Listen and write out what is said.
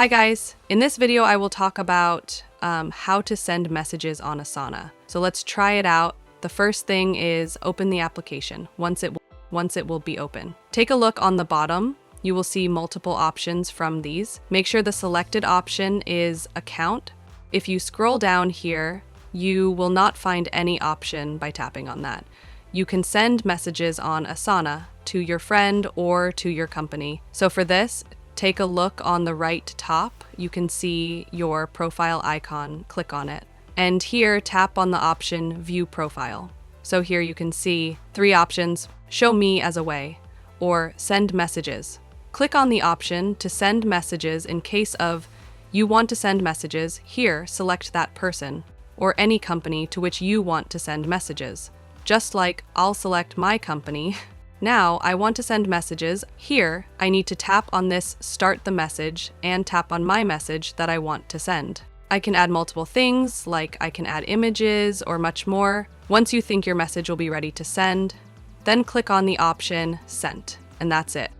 Hi guys, in this video I will talk about how to send messages on Asana. So let's try it out. The first thing is open the application once it will be open. Take a look on the bottom. You will see multiple options from these. Make sure the selected option is account. If you scroll down here, you will not find any option by tapping on that. You can send messages on Asana to your friend or to your company. So for this, take a look on the right top. You can see your profile icon. Click on it. And here, tap on the option View Profile. So here you can see three options: Show Me as a way, or Send Messages. Click on the option to send messages in case of you want to send messages. Here, select that person or any company to which you want to send messages. Just like I'll select my company. Now I want to send messages. Here, I need to tap on this Start the Message and tap on my message that I want to send. I can add multiple things, like I can add images or much more. Once you think your message will be ready to send, then click on the option Sent, and that's it.